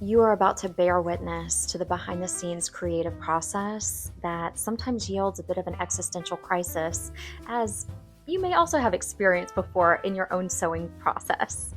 You are about to bear witness to the behind the scenes creative process that sometimes yields a bit of an existential crisis, as you may also have experienced before in your own sewing process.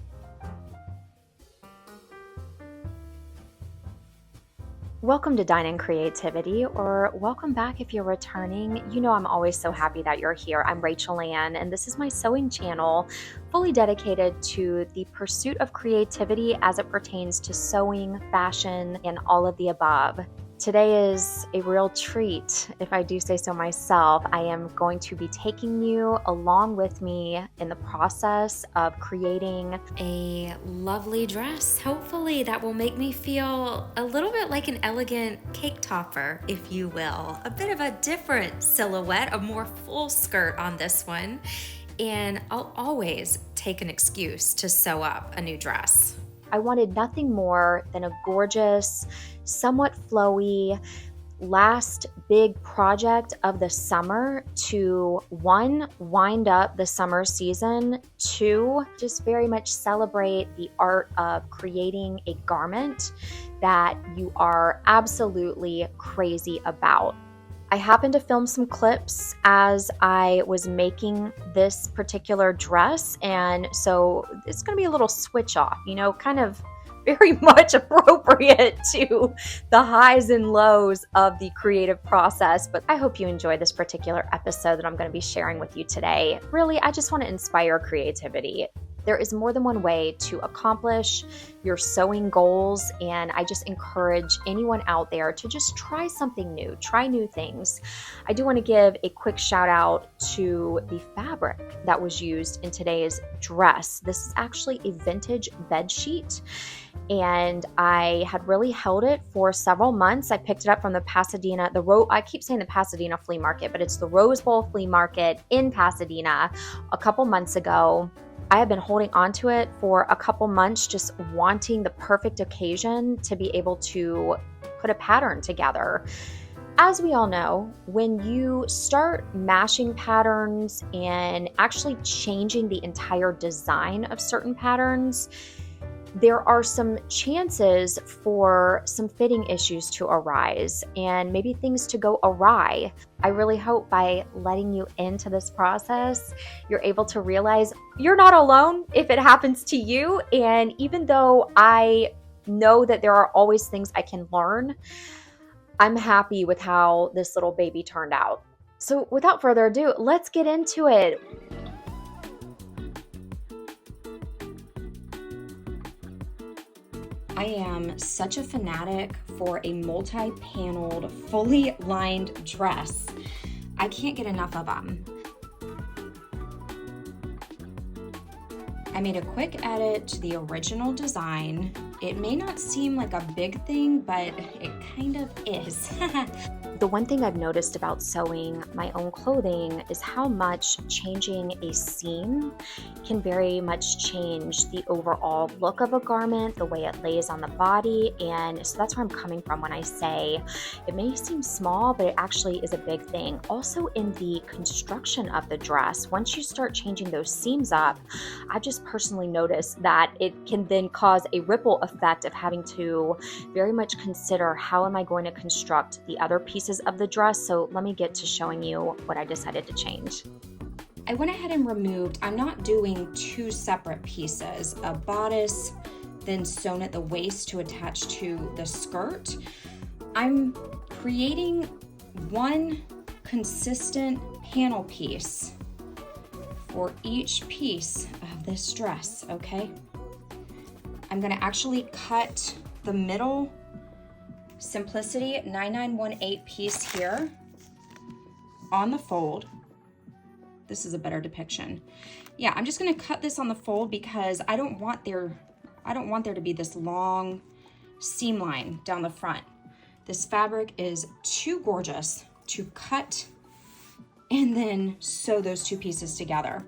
Welcome to Dine in Creativity, or welcome back if you're returning. You know, I'm always so happy that you're here. I'm Rachel Ann, and this is my sewing channel, fully dedicated to the pursuit of creativity as it pertains to sewing, fashion, and all of the above. Today is a real treat, if I do say so myself. I am going to be taking you along with me in the process of creating a lovely dress, hopefully, that will make me feel a little bit like an elegant cake topper, if you will. A bit of a different silhouette, a more full skirt on this one. And I'll always take an excuse to sew up a new dress. I wanted nothing more than a gorgeous, somewhat flowy, last big project of the summer to, one, wind up the summer season, two, just very much celebrate the art of creating a garment that you are absolutely crazy about. I happened to film some clips as I was making this particular dress, and so it's going to be a little switch off, kind of very much appropriate to the highs and lows of the creative process. But I hope you enjoy this particular episode that I'm going to be sharing with you today. Really, I just want to inspire creativity. There is more than one way to accomplish your sewing goals, and I just encourage anyone out there to just try something new, try new things. I do want to give a quick shout out to the fabric that was used in today's dress. This is actually a vintage bed sheet, and I had really held it for several months. I picked it up from the Pasadena, I keep saying the Pasadena flea market, but it's the Rose Bowl flea market in Pasadena a couple months ago. I have been holding on to it for a couple months, just wanting the perfect occasion to be able to put a pattern together. As we all know, when you start mashing patterns and actually changing the entire design of certain patterns, there are some chances for some fitting issues to arise and maybe things to go awry. I really hope by letting you into this process, you're able to realize you're not alone if it happens to you. And even though I know that there are always things I can learn, I'm happy with how this little baby turned out. So without further ado, let's get into it. I am such a fanatic for a multi-paneled, fully lined dress. I can't get enough of them. I made a quick edit to the original design. It may not seem like a big thing, but it kind of is. The one thing I've noticed about sewing my own clothing is how much changing a seam can very much change the overall look of a garment, the way it lays on the body. And so that's where I'm coming from when I say it may seem small, but it actually is a big thing. Also in the construction of the dress, once you start changing those seams up, I've just personally noticed that it can then cause a ripple effect of having to very much consider how am I going to construct the other pieces of the dress. So let me get to showing you what I decided to change. I went ahead and removed, I'm not doing two separate pieces, a bodice, then sewn at the waist to attach to the skirt. I'm creating one consistent panel piece for each piece of this dress, okay? I'm gonna actually cut the middle Simplicity 9918 piece here on the fold. This is a better depiction. Yeah, I'm just gonna cut this on the fold because I don't want there to be this long seam line down the front. This fabric is too gorgeous to cut and then sew those two pieces together.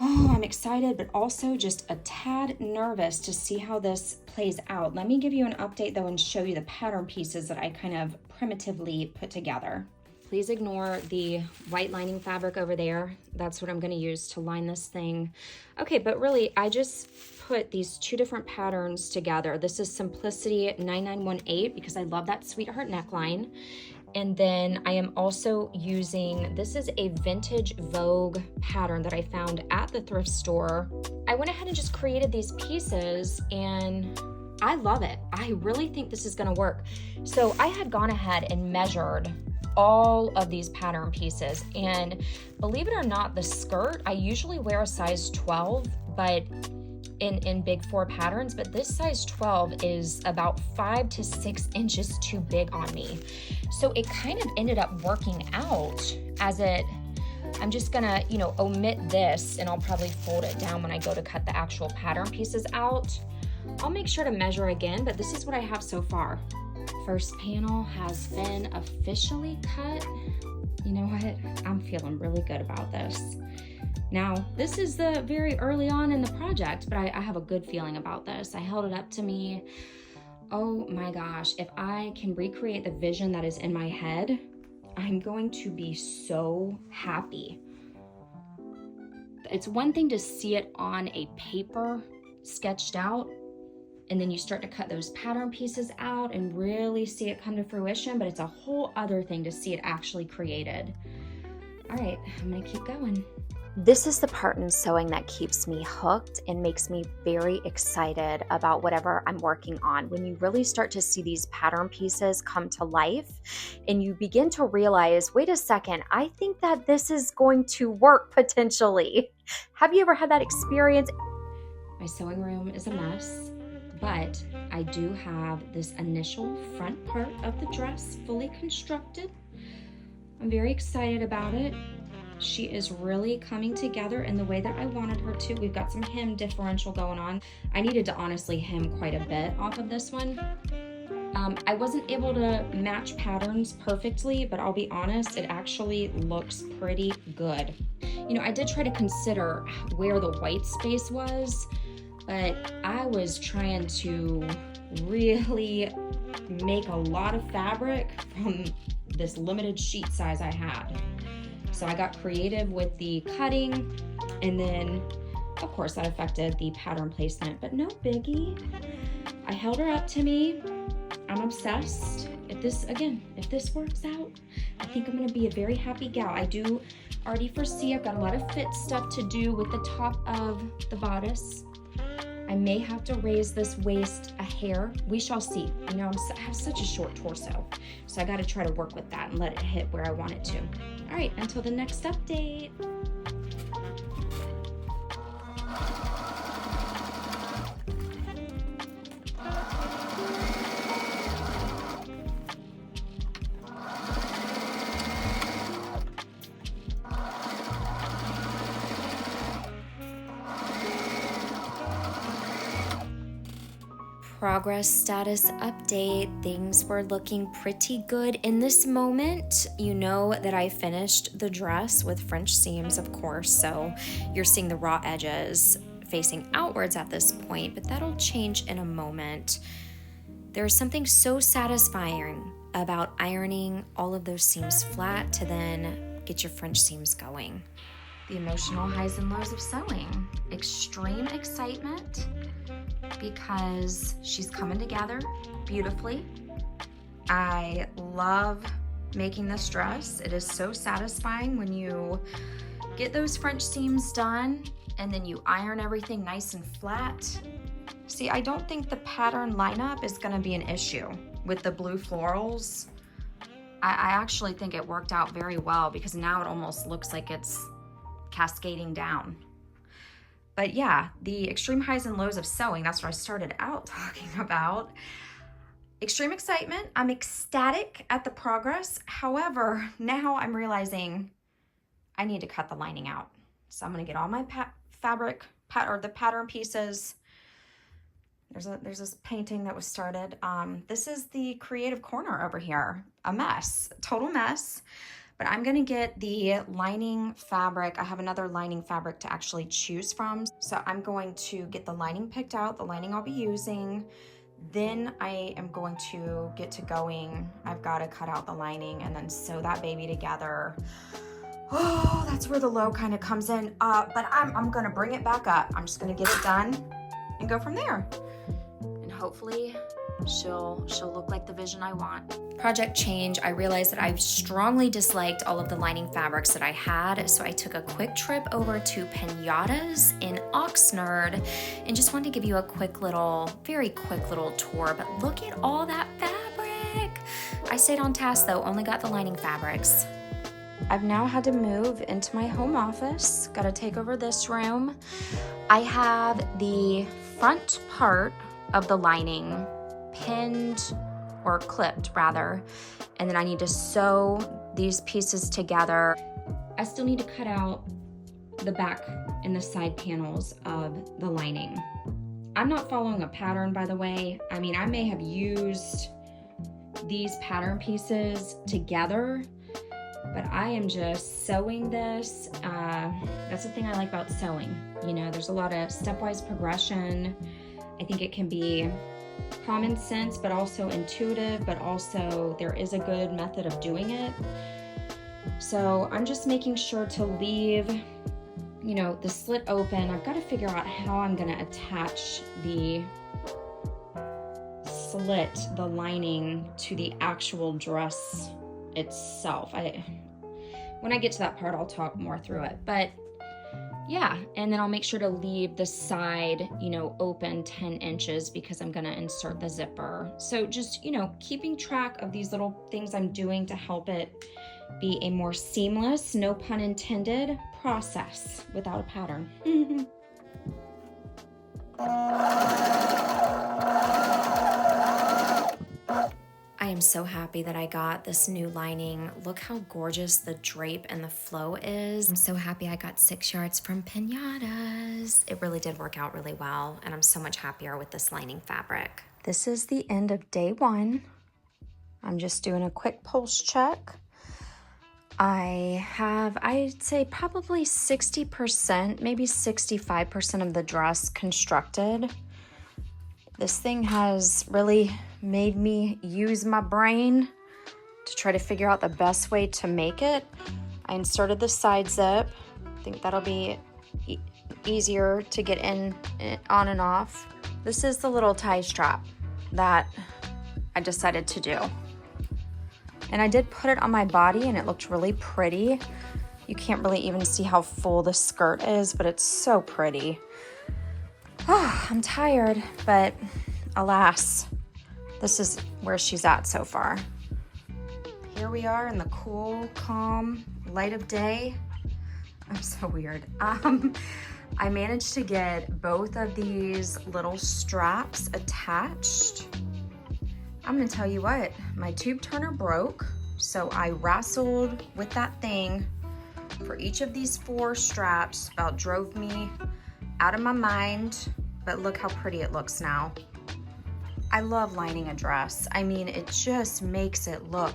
Oh, I'm excited, but also just a tad nervous to see how this plays out. Let me give you an update though and show you the pattern pieces that I kind of primitively put together. Please ignore the white lining fabric over there. That's what I'm gonna use to line this thing. Okay, but really, I just put these two different patterns together. This is Simplicity 9918 because I love that sweetheart neckline. And then I am also using, this is a vintage Vogue pattern that I found at the thrift store. I went ahead and just created these pieces and I love it. I really think this is gonna work. So I had gone ahead and measured all of these pattern pieces, and believe it or not, the skirt, I usually wear a size 12, but in big 4 patterns, but this size 12 is about 5 to 6 inches too big on me. So it kind of ended up working out as I'm just gonna, omit this, and I'll probably fold it down when I go to cut the actual pattern pieces out. I'll make sure to measure again, but this is what I have so far. First panel has been officially cut. You know what? I'm feeling really good about this. Now, this is the very early on in the project, but I have a good feeling about this. I held it up to me. Oh my gosh, if I can recreate the vision that is in my head, I'm going to be so happy. It's one thing to see it on a paper sketched out, and then you start to cut those pattern pieces out and really see it come to fruition, but it's a whole other thing to see it actually created. All right, I'm gonna keep going. This is the part in sewing that keeps me hooked and makes me very excited about whatever I'm working on. When you really start to see these pattern pieces come to life and you begin to realize, wait a second, I think that this is going to work potentially. Have you ever had that experience? My sewing room is a mess, but I do have this initial front part of the dress fully constructed. I'm very excited about it. She is really coming together in the way that I wanted her to. We've got some hem differential going on. I needed to honestly hem quite a bit off of this one. I wasn't able to match patterns perfectly, but I'll be honest, it actually looks pretty good. I did try to consider where the white space was, but I was trying to really make a lot of fabric from this limited sheet size I had. So I got creative with the cutting, and then of course that affected the pattern placement, but no biggie. I held her up to me. I'm obsessed. If this works out, I think I'm gonna be a very happy gal. I do already foresee I've got a lot of fit stuff to do with the top of the bodice. I may have to raise this waist a hair. We shall see. I have such a short torso, so I got to try to work with that and let it hit where I want it to. All right, until the next update. Progress status update. Things were looking pretty good in this moment. You know that I finished the dress with French seams, of course, so you're seeing the raw edges facing outwards at this point, but that'll change in a moment. There's something so satisfying about ironing all of those seams flat to then get your French seams going. The emotional highs and lows of sewing. Extreme excitement, because she's coming together beautifully. I love making this dress. It is so satisfying when you get those French seams done and then you iron everything nice and flat. See, I don't think the pattern lineup is gonna be an issue with the blue florals. I actually think it worked out very well because now it almost looks like it's cascading down. But yeah, the extreme highs and lows of sewing, that's what I started out talking about. Extreme excitement, I'm ecstatic at the progress. However, now I'm realizing I need to cut the lining out. So I'm gonna get all my the pattern pieces. There's this painting that was started. This is the creative corner over here, a mess, total mess. But I'm gonna get the lining fabric. I have another lining fabric to actually choose from. So I'm going to get the lining picked out, the lining I'll be using, Then I am going to get to going. I've got to cut out the lining and then sew that baby together. Oh, that's where the low kind of comes in. But I'm gonna bring it back up. I'm just gonna get it done and go from there. And hopefully she'll look like the vision I want. Project change, I realized that I strongly disliked all of the lining fabrics that I had, so I took a quick trip over to Pinata's in Oxnard and just wanted to give you a very quick little tour, but look at all that fabric. I stayed on task though, only got the lining fabrics. I've now had to move into my home office. Got to take over this room. I have the front part of the lining pinned or clipped rather, and then I need to sew these pieces together. I still need to cut out the back and the side panels of the lining. I'm not following a pattern, by the way. I mean, I may have used these pattern pieces together, but I am just sewing this. That's the thing I like about sewing. You know, there's a lot of stepwise progression. I think it can be common sense, but also intuitive, but also there is a good method of doing it. So I'm just making sure to leave, you know, the slit open. I've got to figure out how I'm going to attach the slit, the lining, to the actual dress itself. When I get to that part, I'll talk more through it, but yeah, and then I'll make sure to leave the side, you know, open 10 inches because I'm gonna insert the zipper. So just, you know, keeping track of these little things I'm doing to help it be a more seamless, no pun intended, process without a pattern. I am so happy that I got this new lining. Look how gorgeous the drape and the flow is. I'm so happy I got 6 yards from Pinata's. It really did work out really well, and I'm so much happier with this lining fabric. This is the end of day 1. I'm just doing a quick pulse check. I have, I'd say probably 60%, maybe 65% of the dress constructed. This thing has really made me use my brain to try to figure out the best way to make it. I inserted the side zip. I think that'll be easier to get on and off. This is the little tie strap that I decided to do. And I did put it on my body and it looked really pretty. You can't really even see how full the skirt is, but it's so pretty. Oh, I'm tired, but alas, this is where she's at so far. Here we are in the cool, calm light of day. I'm so weird. I managed to get both of these little straps attached. I'm gonna tell you what, my tube turner broke, so I wrestled with that thing for each of these 4 straps. About drove me out of my mind, but look how pretty it looks now. I love lining a dress. I mean, it just makes it look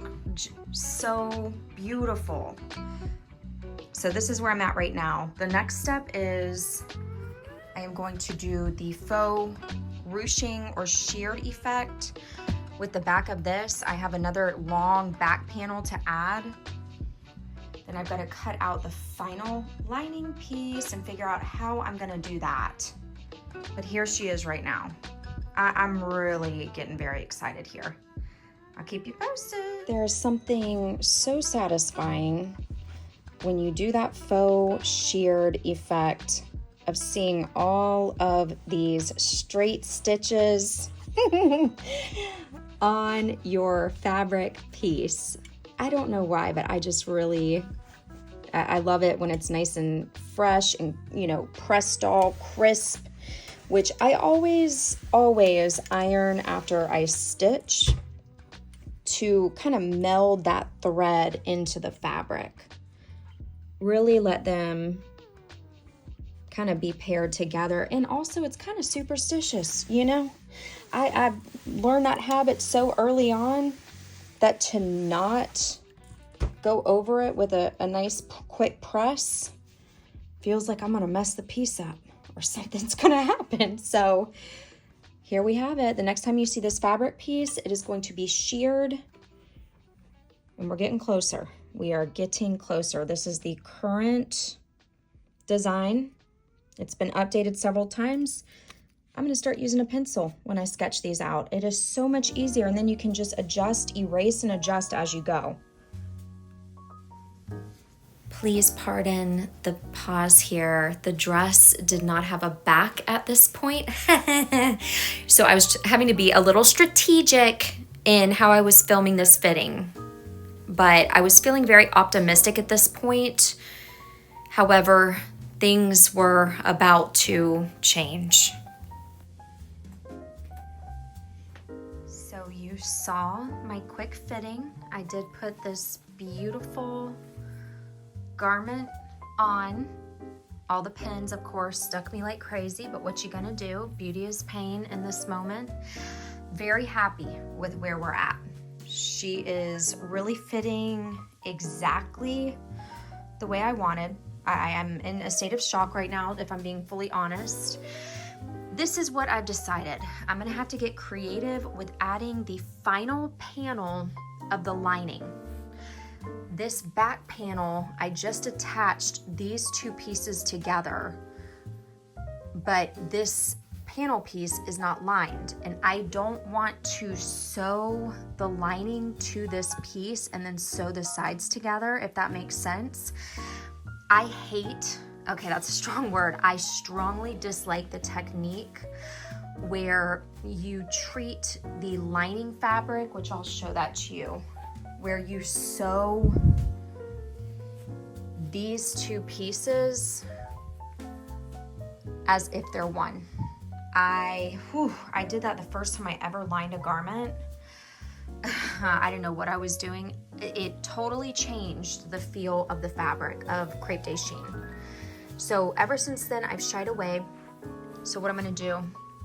so beautiful. So this is where I'm at right now. The next step is I am going to do the faux ruching or sheared effect. With the back of this, I have another long back panel to add. Then I've got to cut out the final lining piece and figure out how I'm gonna do that. But here she is right now. I'm really getting very excited here. I'll keep you posted. There is something so satisfying when you do that faux sheared effect of seeing all of these straight stitches on your fabric piece. I don't know why, but I just really, I love it when it's nice and fresh and, you know, pressed all crisp, which I always iron after I stitch to kind of meld that thread into the fabric. Really let them kind of be paired together. And also it's kind of superstitious, you know? I've learned that habit so early on that to not go over it with a nice quick press feels like I'm gonna mess the piece up or something's gonna happen. So here we have it. The next time you see this fabric piece, it is going to be sheared, and we're getting closer. We are getting closer. This is the current design. It's been updated several times. I'm gonna start using a pencil when I sketch these out. It is so much easier, and then you can just adjust, erase, and adjust as you go. Please pardon the pause here. The dress did not have a back at this point. So I was having to be a little strategic in how I was filming this fitting. But I was feeling very optimistic at this point. However, things were about to change. So you saw my quick fitting. I did put this beautiful garment on. All the pins, of course, stuck me like crazy, but what you gonna do? Beauty is pain in this moment. Very happy with where we're at. She is really fitting exactly the way I wanted. I am in a state of shock right now, if I'm being fully honest. This is what I've decided. I'm gonna have to get creative with adding the final panel of the lining. This back panel, I just attached these two pieces together, but this panel piece is not lined, and I don't want to sew the lining to this piece and then sew the sides together, if that makes sense. I hate, okay, that's a strong word. I strongly dislike the technique where you treat the lining fabric, which I'll show that to you, where you sew these two pieces as if they're one. I did that the first time I ever lined a garment. I didn't know what I was doing. It totally changed the feel of the fabric of crepe de chine. So ever since then, I've shied away. So what I'm gonna do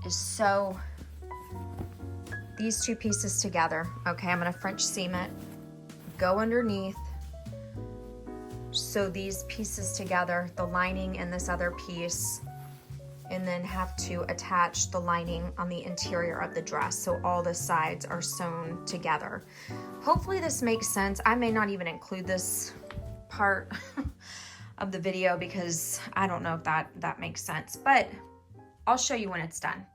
is sew these two pieces together. Okay, I'm gonna French seam it, go underneath, sew these pieces together, the lining and this other piece, and then have to attach the lining on the interior of the dress so all the sides are sewn together. Hopefully this makes sense. I may not even include this part of the video because I don't know if that makes sense, but I'll show you when it's done.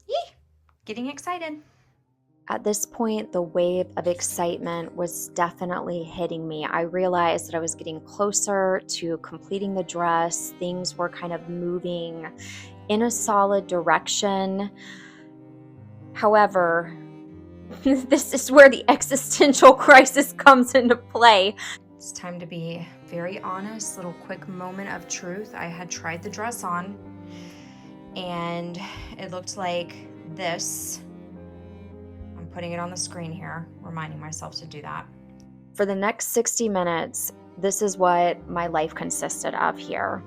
Yee! Getting excited. At this point, the wave of excitement was definitely hitting me. I realized that I was getting closer to completing the dress. Things were kind of moving in a solid direction. However, this is where the existential crisis comes into play. It's time to be very honest, little quick moment of truth. I had tried the dress on and it looked like this. Putting it on the screen here, reminding myself to do that. For the next 60 minutes, this is what my life consisted of here.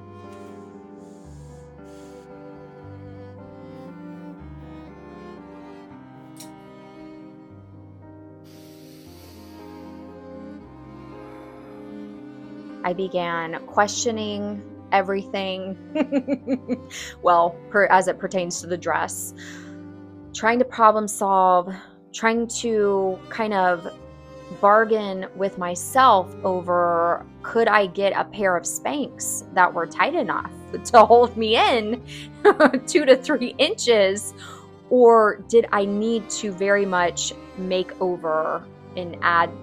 I began questioning everything, well, as it pertains to the dress, trying to problem solve, trying to kind of bargain with myself over, could I get a pair of Spanx that were tight enough to hold me in 2 to 3 inches, or did I need to very much make over and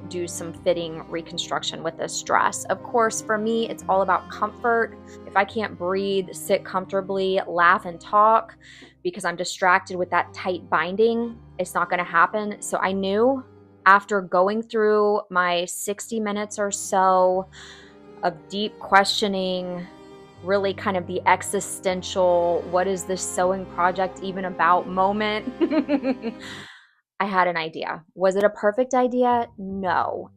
do some fitting reconstruction with this dress? Of course, for me, it's all about comfort. If I can't breathe, sit comfortably, laugh and talk because I'm distracted with that tight binding, it's not going to happen. So I knew after going through my 60 minutes or so of deep questioning, really kind of the existential, what is this sewing project even about moment, I had an idea. Was it a perfect idea? No.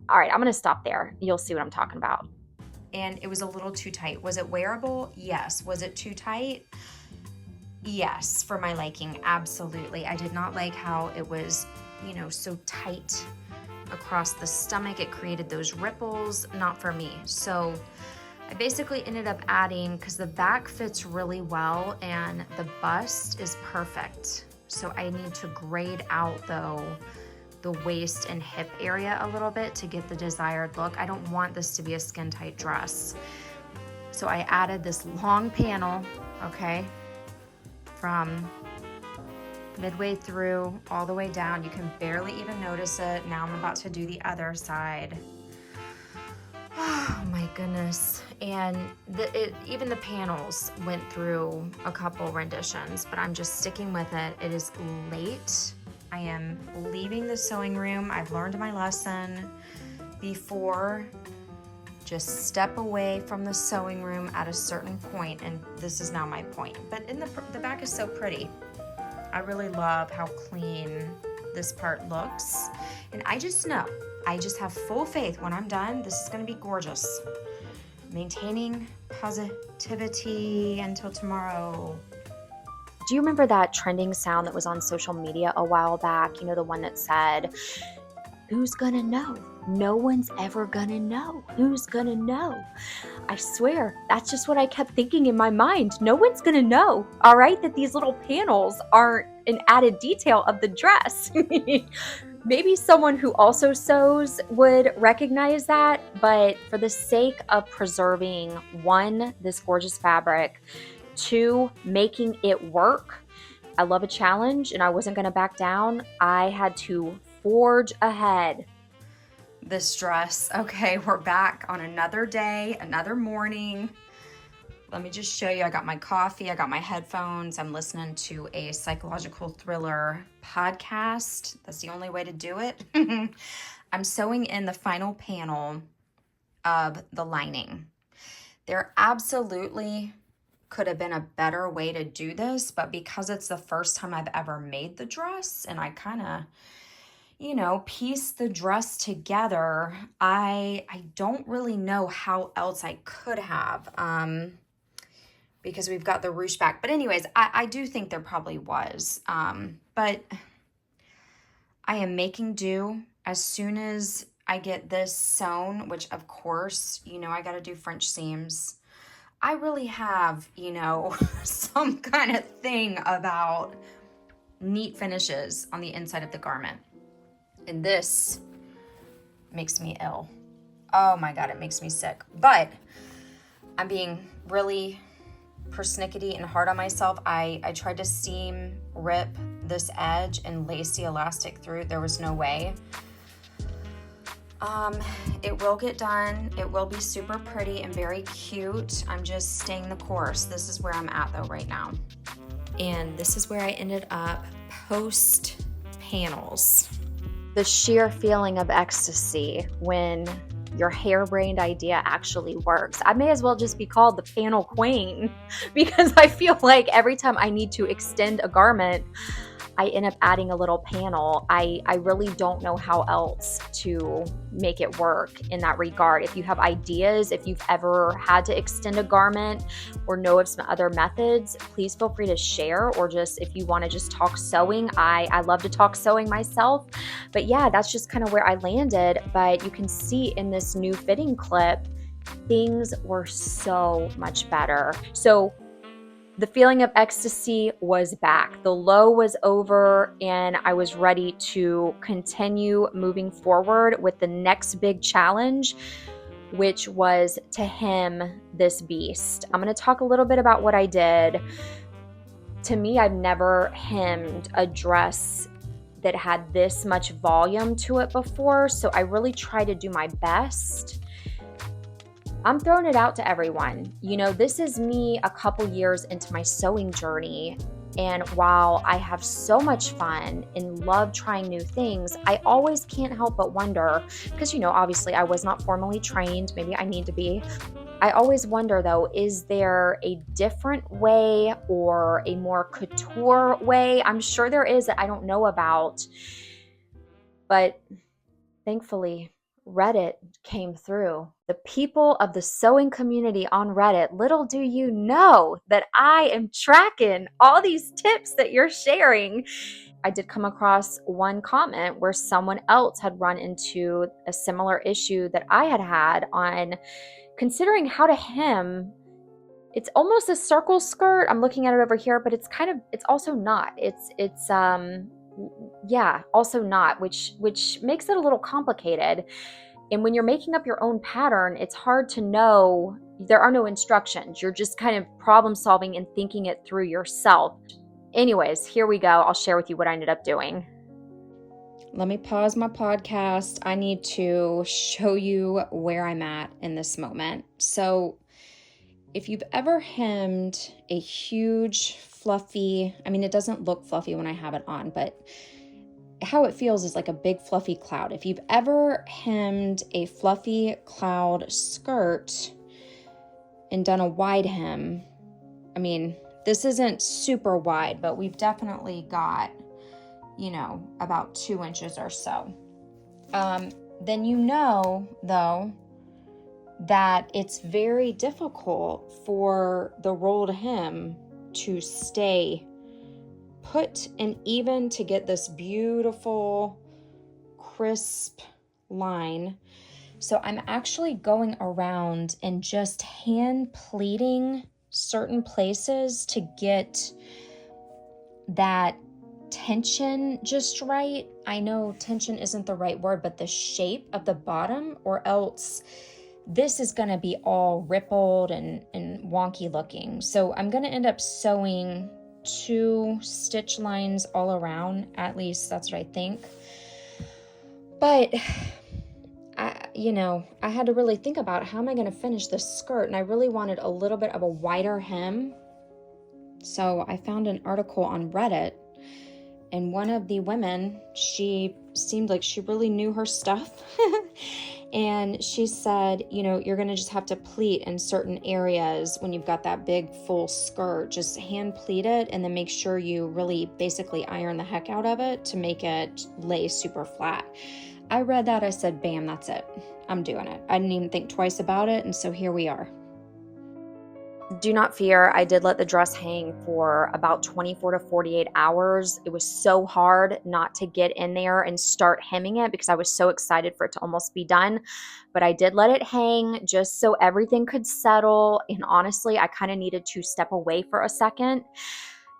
All right, I'm going to stop there. You'll see what I'm talking about. And it was a little too tight. Was it wearable? Yes. Was it too tight? Yes, for my liking, absolutely. I did not like how it was, so tight across the stomach. It created those ripples, not for me. So I basically ended up adding, because the back fits really well and the bust is perfect. So I need to grade out though the waist and hip area a little bit to get the desired look. I don't want this to be a skin tight dress. So I added this long panel, okay, from midway through all the way down. You can barely even notice it. Now I'm about to do the other side. Oh my goodness. And even the panels went through a couple renditions, but I'm just sticking with it. It is late. I am leaving the sewing room. I've learned my lesson before. Just step away from the sewing room at a certain point, and this is now my point. But the back is so pretty. I really love how clean this part looks. And I just know, I just have full faith when I'm done, this is gonna be gorgeous. Maintaining positivity until tomorrow. Do you remember that trending sound that was on social media a while back? You know, the one that said, "Who's gonna know? No one's ever gonna know. Who's gonna know?" I swear, that's just what I kept thinking in my mind. No one's gonna know, all right, that these little panels aren't an added detail of the dress. Maybe someone who also sews would recognize that, but for the sake of preserving, one, this gorgeous fabric, two, making it work, I love a challenge and I wasn't gonna back down. I had to forge ahead. This dress. Okay, we're back on another day, another morning. Let me just show you. I got my coffee, I got my headphones. I'm listening to a psychological thriller podcast. That's the only way to do it. I'm sewing in the final panel of the lining. There absolutely could have been a better way to do this, but because it's the first time I've ever made the dress and I kind of, you know, piece the dress together, I don't really know how else I could have, because we've got the ruche back. But anyways, I do think there probably was, but I am making do. As soon as I get this sewn, which of course, you know, I got to do French seams. I really have, you know, some kind of thing about neat finishes on the inside of the garment. And this makes me ill. Oh my God, it makes me sick. But I'm being really persnickety and hard on myself. I tried to seam rip this edge and lace the elastic through. There was no way. It will get done. It will be super pretty and very cute. I'm just staying the course. This is where I'm at though right now. And this is where I ended up post panels. The sheer feeling of ecstasy when your harebrained idea actually works. I may as well just be called the panel queen because I feel like every time I need to extend a garment, I end up adding a little panel. I really don't know how else to make it work in that regard. If you have ideas, if you've ever had to extend a garment or know of some other methods, please feel free to share, or just if you want to just talk sewing. I love to talk sewing myself. But yeah, that's just kind of where I landed. But you can see in this new fitting clip, things were so much better. So the feeling of ecstasy was back. The low was over, and I was ready to continue moving forward with the next big challenge, which was to hem this beast. I'm going to talk a little bit about what I did. To me, I've never hemmed a dress that had this much volume to it before, so I really tried to do my best. I'm throwing it out to everyone. You know, this is me a couple years into my sewing journey. And while I have so much fun and love trying new things, I always can't help but wonder, because, you know, obviously I was not formally trained. Maybe I need to be. I always wonder, though, is there a different way or a more couture way? I'm sure there is that I don't know about. But thankfully, Reddit came through. The people of the sewing community on Reddit, little do you know that I am tracking all these tips that you're sharing. I did come across one comment where someone else had run into a similar issue that I had had on considering how to hem, it's almost a circle skirt. I'm looking at it over here, but it's also not. Yeah, also not, which makes it a little complicated. And when you're making up your own pattern, it's hard to know. There are no instructions. You're just kind of problem solving and thinking it through yourself. Anyways, here we go. I'll share with you what I ended up doing. Let me pause my podcast. I need to show you where I'm at in this moment. So, if you've ever hemmed a huge, fluffy, I mean, it doesn't look fluffy when I have it on, but how it feels is like a big fluffy cloud. If you've ever hemmed a fluffy cloud skirt and done a wide hem, I mean, this isn't super wide, but we've definitely got, about 2 inches or so. Then though, that it's very difficult for the rolled hem to stay put and even to get this beautiful, crisp line. So I'm actually going around and just hand pleating certain places to get that tension just right. I know tension isn't the right word, but the shape of the bottom, or else this is going to be all rippled and wonky looking. So I'm going to end up sewing 2 stitch lines all around. At least that's what I think. But I had to really think about how am I going to finish this skirt, and I really wanted a little bit of a wider hem. So I found an article on Reddit, and one of the women, she seemed like she really knew her stuff. And she said, you're going to just have to pleat in certain areas when you've got that big full skirt. Just hand pleat it and then make sure you really basically iron the heck out of it to make it lay super flat. I read that. I said, bam, that's it. I'm doing it. I didn't even think twice about it. And so here we are. Do not fear. I did let the dress hang for about 24 to 48 hours. It was so hard not to get in there and start hemming it because I was so excited for it to almost be done. But I did let it hang just so everything could settle. And honestly, I kind of needed to step away for a second.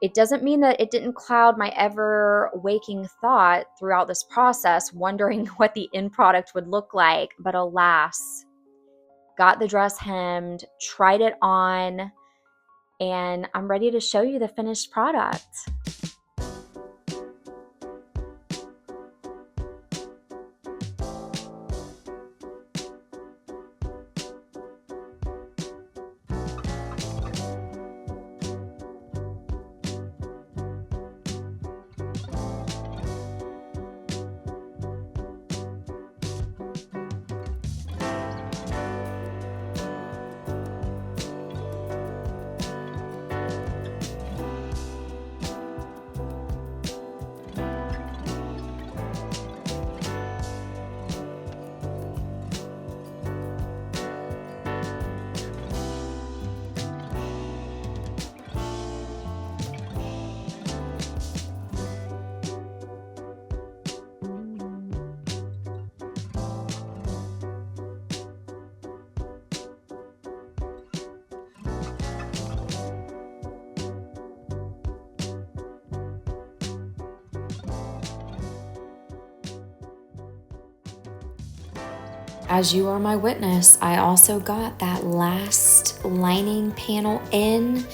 It doesn't mean that it didn't cloud my ever waking thought throughout this process, wondering what the end product would look like. But alas, got the dress hemmed, tried it on, and I'm ready to show you the finished product. As you are my witness, I also got that last lining panel in.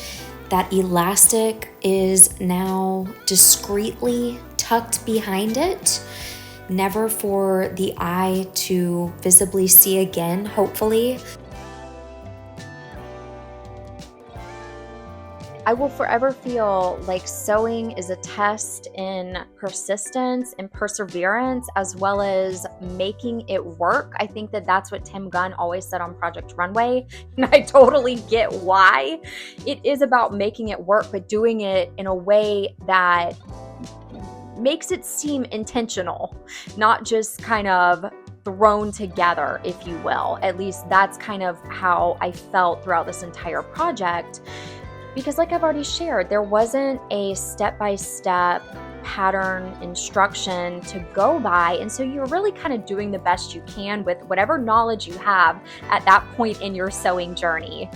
That elastic is now discreetly tucked behind it, never for the eye to visibly see again, hopefully. I will forever feel like sewing is a test in persistence and perseverance, as well as making it work. I think that that's what Tim Gunn always said on Project Runway, and I totally get why. It is about making it work, but doing it in a way that makes it seem intentional, not just kind of thrown together, if you will. At least that's kind of how I felt throughout this entire project. Because like I've already shared, there wasn't a step-by-step pattern instruction to go by. And so you're really kind of doing the best you can with whatever knowledge you have at that point in your sewing journey.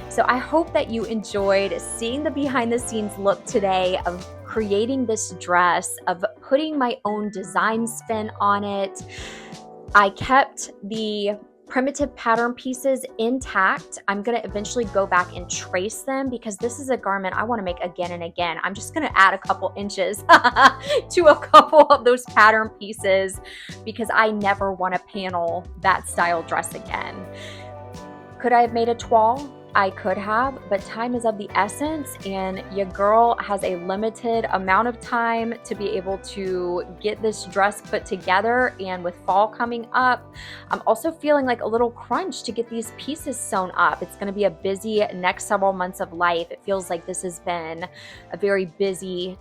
So I hope that you enjoyed seeing the behind the scenes look today of creating this dress, of putting my own design spin on it. I kept the primitive pattern pieces intact. I'm going to eventually go back and trace them because this is a garment I want to make again and again. I'm just going to add a couple inches to a couple of those pattern pieces because I never want to panel that style dress again. Could I have made a toile? I could have, but time is of the essence, and your girl has a limited amount of time to be able to get this dress put together. And with fall coming up, I'm also feeling like a little crunch to get these pieces sewn up. It's going to be a busy next several months of life. It feels like this has been a very busy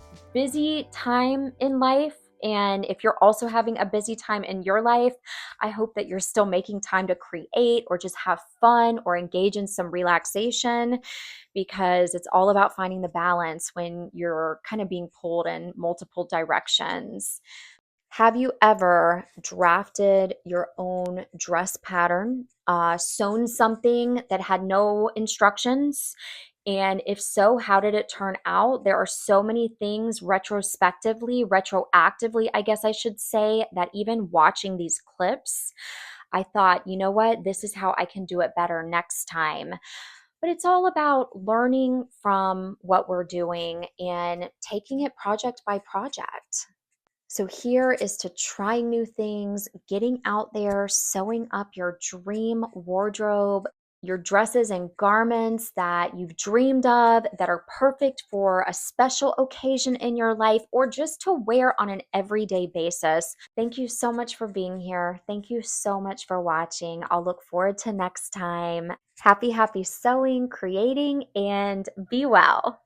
time in life. And if you're also having a busy time in your life, I hope that you're still making time to create or just have fun or engage in some relaxation, because it's all about finding the balance when you're kind of being pulled in multiple directions. Have you ever drafted your own dress pattern, sewn something that had no instructions? And if so, how did it turn out? There are so many things retroactively, I guess I should say, that even watching these clips, I thought, you know what, this is how I can do it better next time. But it's all about learning from what we're doing and taking it project by project. So here is to trying new things, getting out there, sewing up your dream wardrobe, your dresses and garments that you've dreamed of that are perfect for a special occasion in your life or just to wear on an everyday basis. Thank you so much for being here. Thank you so much for watching. I'll look forward to next time. Happy sewing, creating, and be well.